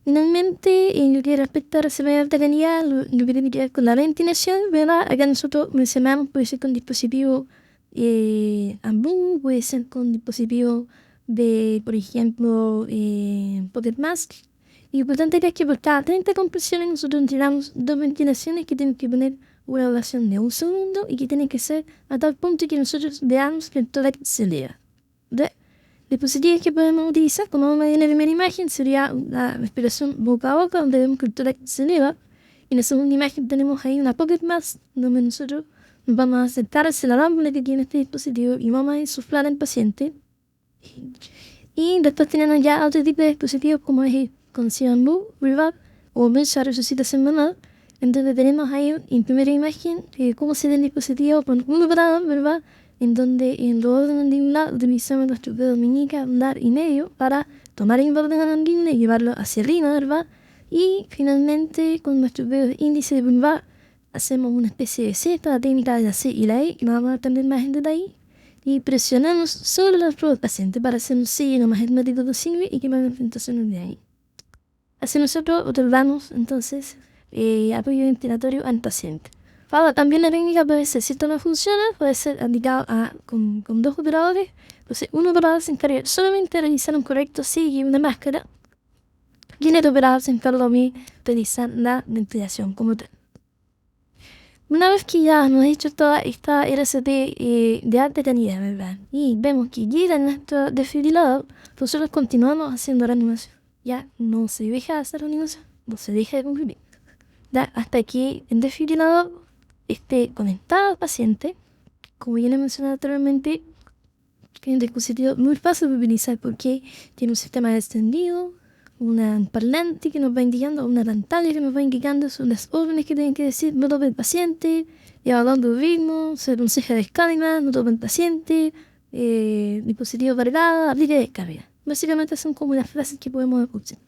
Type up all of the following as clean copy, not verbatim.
Finalmente, en lo que respecta a reserva de alta calidad, lo que tiene que ver con la ventilación, ¿verdad? Acá nosotros mencionamos, puede ser con dispositivo AMBU, puede ser con dispositivo de, por ejemplo, Pocket Mask. Y lo importante es que por cada 30 compresiones nosotros entregamos 2 ventilaciones que tienen que poner una duración de 1 segundo y que tienen que ser a tal punto que nosotros veamos que el tórax se eleva. Dispositivos que podemos utilizar, como vamos a ver en la primera imagen, sería la respiración boca a boca, donde vemos que el tórax se eleva. Y en la segunda imagen tenemos ahí una pocket mask, donde nosotros nos vamos a acercar hacia la lámpara que tiene este dispositivo y vamos a insuflar al paciente. Y después tenemos ya otro tipo de dispositivos como es el con CMBU, Reverb o Mensa Resucitación Manual, en donde tenemos ahí en primera imagen cómo se da el dispositivo por un operador, ¿verdad? En donde en los órdenes de un lado utilizamos nuestro dedo meñique, anular y medio para tomar el orden andino y llevarlo hacia arriba, ¿verdad? Y finalmente con nuestro dedo índice y pulgar hacemos una especie de C, la técnica de la C y la E, que vamos a ver también más en detalle, y presionamos sobre la prueba del paciente para hacer un sello más hermético posible y quemar las tentaciones de ahí. Así nosotros otorgamos entonces apoyo ventilatorio al paciente. Ahora, también la técnica puede ser, si esto no funciona, puede ser aplicado con 2 operadores. Entonces, un operador se encarga solamente de realizar un correcto sello y una máscara, y el otro operador se encarga de realizar la ventilación como tal. Una vez que ya nos ha hecho toda esta RCT de alta calidad, ¿verdad? Y vemos que llega nuestro desfibrilador, nosotros continuamos haciendo reanimación. Ya no se deja de hacer reanimación, no se deja de comprimir. Ya hasta que el desfibrilador esté conectado al paciente, como ya le mencioné anteriormente, que es un dispositivo muy fácil de utilizar porque tiene un sistema extendido, un parlante que nos va indicando, una pantalla que nos va indicando son las órdenes que tienen que decir, no tope el paciente, evaluando el ritmo, se aconseja descarga, no tope el paciente, dispositivo cargado, aplique descarga. Básicamente son como las frases que podemos escuchar.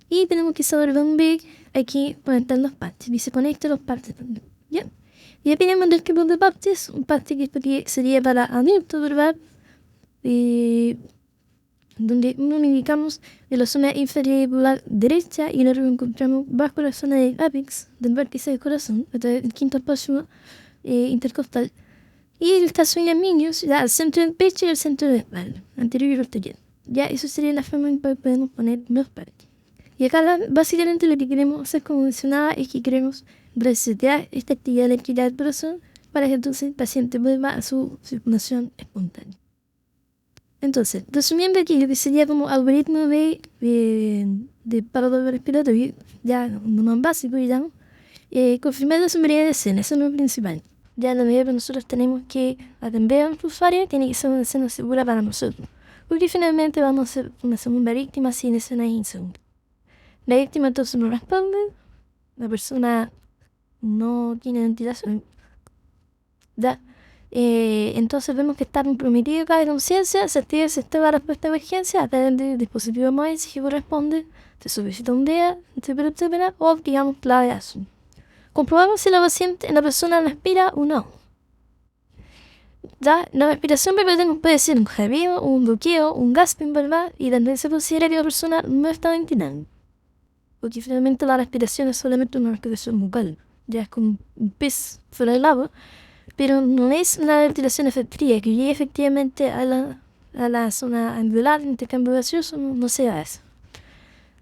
Y tenemos que saber dónde hay que conectar los parches. Y se conectan los parches también. ¿Ya? Y ya tenemos el tipo de parches. Un parche que sería para adultos, ¿verdad? Donde uno indicamos en la zona inferior derecha y luego encontramos bajo la zona del ápex, del vértice del corazón, el quinto espacio intercostal. Y el caso en niños, ya el centro del pecho y el centro de la espalda, anterior y posterior. Ya, eso sería la forma en que podemos poner los parches. Y acá básicamente lo que queremos hacer, como mencionaba, es que queremos resetear esta actividad eléctrica del corazón para que entonces el paciente vuelva a su circulación espontánea. Entonces, resumiendo aquí lo que sería como algoritmo de paro respiratorio, ya lo más básico, digamos, confirmar la sombría de escena, eso es lo principal. Ya en la medida que nosotros tenemos que atender a nuestro usuario, tiene que ser una escena segura para nosotros, porque finalmente vamos a ser una segunda víctima si la escena es insegura. La víctima entonces no responde, la persona no tiene ventilación, ya. Entonces vemos que está comprometido cada conciencia, se activa el sistema de respuesta de emergencia a través del dispositivo móvil si corresponde, se solicita un DEA, etcétera, etcétera, o digamos clave azul. Comprobamos si la persona respira o no. Ya, la respiración puede ser un gemido, un bloqueo, un gasping, ¿verdad? Y también se considera que la persona no está ventilando. Porque finalmente la respiración es solamente una respiración bucal, ya es como un pez fuera del agua, pero no es una ventilación efectiva, que llegue efectivamente a la zona alveolar, intercambio gaseoso, no se da eso.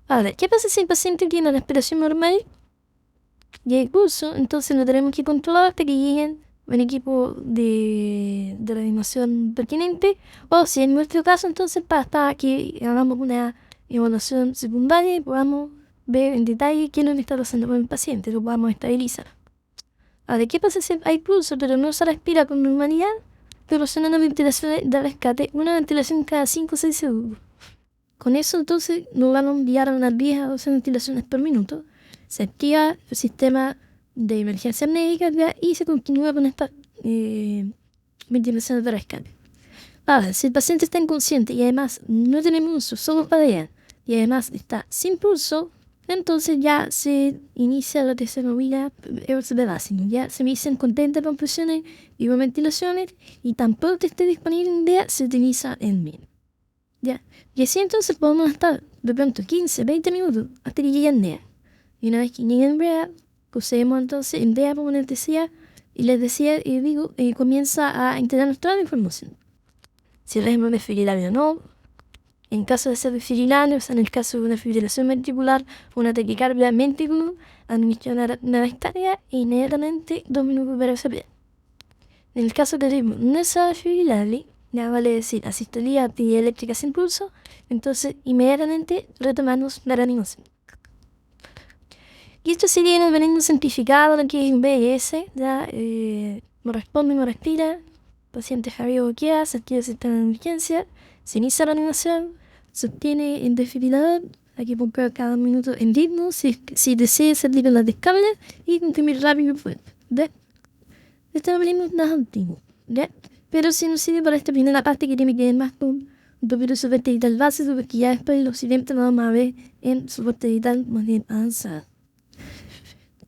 Ahora, ¿qué pasa si el paciente tiene una respiración normal y hay pulso? Entonces lo tenemos que controlar hasta que lleguen un equipo de reanimación pertinente, o si en nuestro caso entonces hasta que hagamos una evaluación secundaria y podamos ver en detalle qué es lo que está pasando con el paciente, lo podamos estabilizar. Ahora, ¿qué pasa si hay pulso pero no se respira con normalidad? Proporcionando ventilación de rescate, una ventilación cada 5 o 6 segundos. Con eso entonces nos van a enviar a unas 10 a 12 ventilaciones por minuto. Se activa el sistema de emergencia médica y se continúa con esta ventilación de rescate. Ahora, si el paciente está inconsciente y además no tiene pulso, solo padea, y además está sin pulso, entonces ya se inicia lo que se denomina RCP básico. Ya se inician con 30 compresiones y ventilaciones, y tan pronto esté disponible en día, se utiliza el MIN. Ya. Y así entonces podemos estar de pronto 15, 20 minutos, hasta que llegue Andrea. Y una vez que llegue Andrea, procedemos entonces, Andrea, como les decía, y comienza a integrarnos toda la información. Si el régimen es fibrilario o no, en caso de ser fibrilario, o sea, en el caso de una fibrilación ventricular, una taquicardia ventricular, administrar una vectaria e inmediatamente 2 minutos para saber. En el caso de ritmo no es fibrilario, ya vale decir asistolia, actividad eléctrica sin pulso, entonces inmediatamente retomamos la reanimación. Y esto sería en el veneno simplificado, lo que es un BIS, ya no responde, no respira, paciente javier boquea, se adquiere sistema de emergencia, se inicia la reanimación, se obtiene el desfibrilador, hay que poner cada minuto en ritmo, si desea salir en las descargas y imprimir rápido y fuerte. Esto lo venimos más antiguo, ¿ya? Pero si nos sirve para esta primera parte que tiene que ver más con un proceso vertebral básico, porque ya después los siguientes lo vamos a ver en soporte vital más bien avanzado.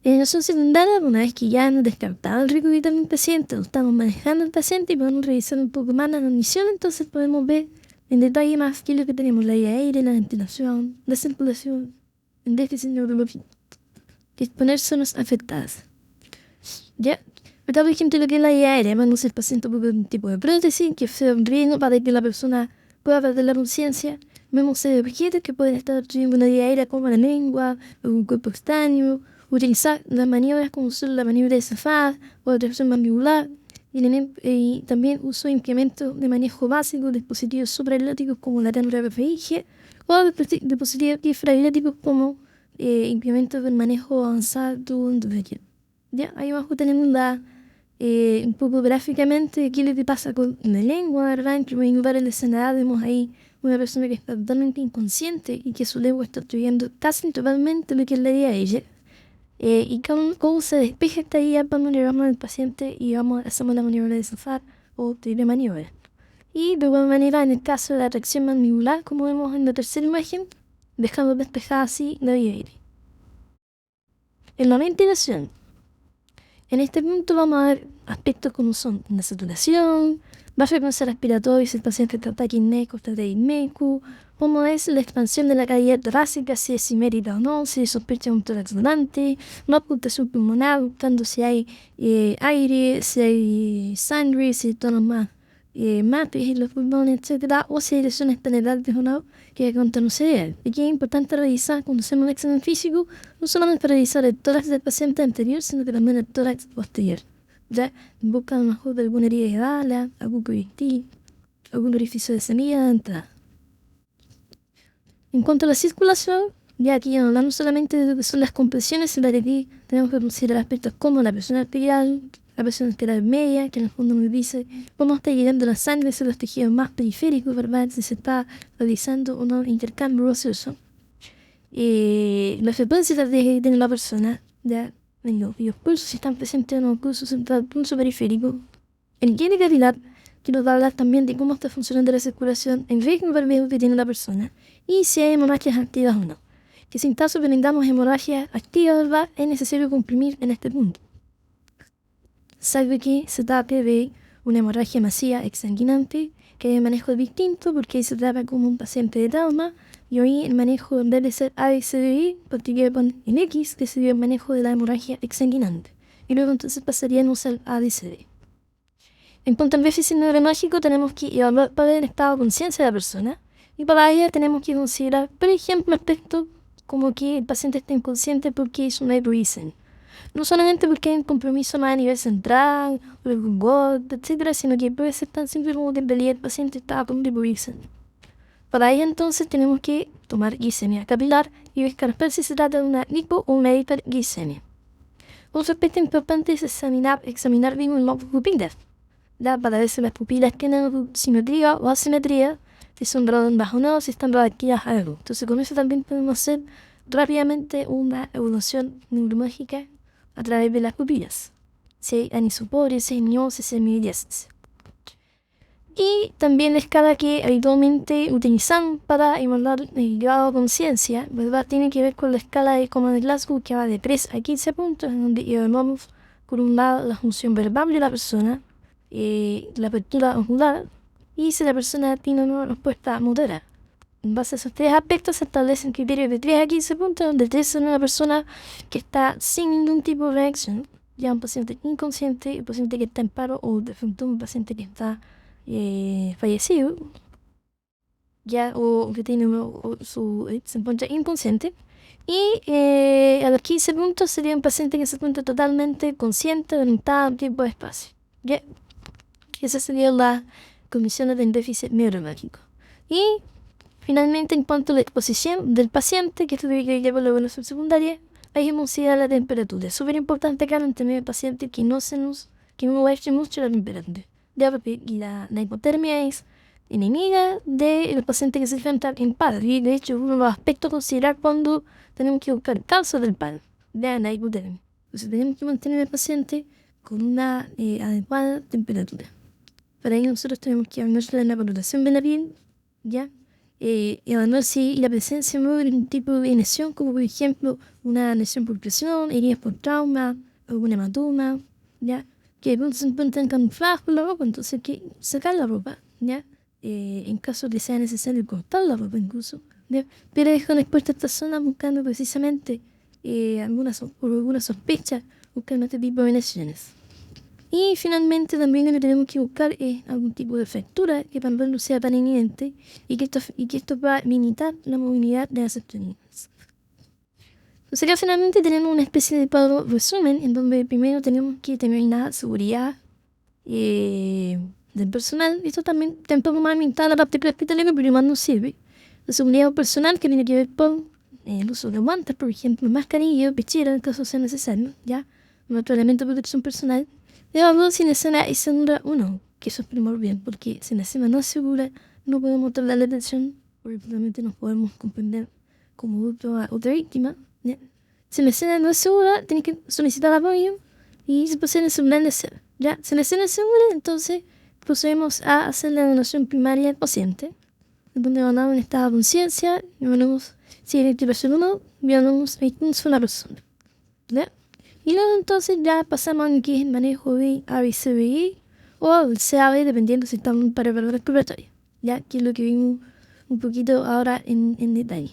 En acción secundaria, una vez que ya hemos descartado el riesgo vital del paciente, estamos manejando al paciente y podemos revisar un poco más la admisión, entonces podemos ver en detalle más qué es lo que tenemos, la vía aérea, la ventilación, la circulación, el déficit neurológico, que exponer zonas afectadas. Ya, pero por ejemplo lo que es la vía aérea, vamos el paciente por un tipo de prótesis que sea un riesgo para que la persona pueda perder la conciencia. Vemos objetos que pueden estar obstruyendo una vía aérea como la lengua, o un cuerpo extraño, utilizar las maniobras como son la maniobra de zafar o la tracción mandibular y también uso de implementos de manejo básico, dispositivos supraeléctricos como la RFIG o dispositivos infraeléctricos como implementos de manejo avanzado de ya, ahí abajo tenemos un poco gráficamente qué es lo que pasa con la lengua, ¿verdad? En primer lugar, en la escena vemos ahí una persona que está totalmente inconsciente y que su lengua está obstruyendo casi totalmente lo que es la vía aérea. Y cómo se despeja esta vía, vamos a llevarnos al paciente y hacemos la maniobra de zafar o de maniobra. Y de igual manera, en el caso de la tracción mandibular, como vemos en la tercera imagen, dejamos despejada así la vía aérea. En la ventilación, en este punto vamos a ver aspectos como son la saturación, baja frecuencia respiratoria si el paciente está taquipneico, está taquipneico, cómo es la expansión de la cavidad torácica, si es simétrica o no, si sospecha un tórax donante, la ocultación pulmonar, buscando si hay aire, si hay sangre, si hay tonos más mates en los pulmones, etc. O si hay lesiones penetrantes o no, que cuanto no se ve. Aquí es importante revisar cuando hacemos un examen físico, no solamente para revisar el tórax del paciente anterior, sino que también el tórax posterior. Ya en busca a lo mejor de alguna herida de bala, algún proyectil, algún orificio de semilla de entrada. En cuanto a la circulación, ya aquí hablando solamente de lo que son las compresiones, sino que aquí tenemos que considerar aspectos como la presión arterial, la presión arterial media, que en el fondo nos dice cómo está llegando la sangre hacia los tejidos más periféricos, ¿verdad? Si se está realizando o no intercambio gaseoso. La frecuencia de la persona, ya, y los pulsos si están presentes en los pulsos central, pulso periférico. El higiene capilar, que nos va a hablar también de cómo está funcionando la circulación en ritmo permeable que tiene la persona y si hay hemorragias activas o no. Que si en caso tengamos hemorragias activas, ¿verdad? Es necesario comprimir en este punto. Salve que se trate de una hemorragia masiva exsanguinante, que hay un manejo distinto porque ahí se trata como un paciente de trauma y hoy el manejo debe ser ABCDI, porque ponen en X, que sería el manejo de la hemorragia exsanguinante. Y luego entonces pasaríamos al ABCD. En cuanto al déficit neurológico, tenemos que evaluar para el estado de conciencia de la persona y para ello tenemos que considerar, por ejemplo, aspectos como que el paciente esté inconsciente porque es un hypoisen. No solamente porque hay un compromiso más a nivel central, o algún GOT, etc., sino que puede ser tan simple como que en realidad el paciente está con hypoisen. Para ello entonces tenemos que tomar glicemia capilar y descartar si se trata de una hipo o una hiperglicemia. Otro aspecto importante es examinar bien las pupilas, para ver si las pupilas tienen simetría o asimetría, si son redondas o no, si están reactivas a algo. Entonces con eso también podemos hacer rápidamente una evaluación neurológica a través de las pupilas. Si hay anisoporia, si hay miosis, si hay miriasis. Y también la escala que habitualmente utilizan para evaluar el grado de conciencia, ¿verdad? Tiene que ver con la escala de Common de Glasgow, que va de 3 a 15 puntos, en donde evaluamos por un lado la función verbal de la persona, la apertura ocular, y si la persona tiene una respuesta motora. En base a esos tres aspectos se establecen criterios de 3 a 15 puntos, donde 3 son una persona que está sin ningún tipo de reacción, ya un paciente inconsciente, un paciente que está en paro o defunto, un paciente que está fallecido, ya o que tiene se encuentra inconsciente. Y a los 15 puntos sería un paciente que se encuentra totalmente consciente, orientado en tiempo y espacio. ¿Ya? Esas serían las condiciones del déficit neurológico. Y finalmente, en cuanto a la exposición del paciente, que esto tiene que llevar a la evaluación secundaria, hay que considerar la temperatura. Es súper importante acá en tener paciente que no baje mucho la temperatura. Ya, porque la hipotermia es enemiga del paciente que se enfrenta en paro. Y de hecho, uno de los aspectos a considerar cuando tenemos que buscar causas del paro, de la hipotermia. Entonces, tenemos que mantener al paciente con una adecuada temperatura. Para ello, nosotros tenemos que hablar de la valoración de la piel, ¿ya? Evaluar si la presencia de un tipo de lesión, como por ejemplo una lesión por presión, heridas por trauma, algún hematoma, ¿ya? Que se encuentran camufladas por la ropa, entonces hay que sacar la ropa, ¿ya? En caso de que sea necesario cortar la ropa incluso, ¿ya? Pero dejan expuesta esta zona buscando precisamente alguna sospecha, buscando este tipo de lesiones. Y finalmente también lo que tenemos que buscar es algún tipo de fractura que también no sea tan evidente y que esto va a limitar la movilidad de las extremidades. Entonces ya finalmente tenemos una especie de cuadro resumen en donde primero tenemos que tener la seguridad del personal. Esto también tampoco más limitada la parte hospitalaria, pero más nos sirve. La seguridad personal que tiene que ver con el uso de guantes, por ejemplo, mascarilla, pechera en caso sea necesario, ya, otro elemento de protección personal. Luego, si la escena es segura o no, que eso es primordial, porque si la escena no es segura, no podemos tratar la atención, porque probablemente nos podemos comprender como otra víctima, ¿ya? Si la escena no es segura, tienes que solicitar apoyo y se procede a asegurar la escena, ¿ya? Si la escena es segura, entonces procedemos a hacer la donación primaria al paciente, en donde evaluamos el estado de conciencia, evaluamos si hay intubación o no, evaluamos una sola persona, ¿ya? Y luego entonces ya pasamos a lo que es el manejo de ABCBI o el CAB, dependiendo si estamos para el respiratorio, ya que es lo que vimos un poquito ahora en detalle.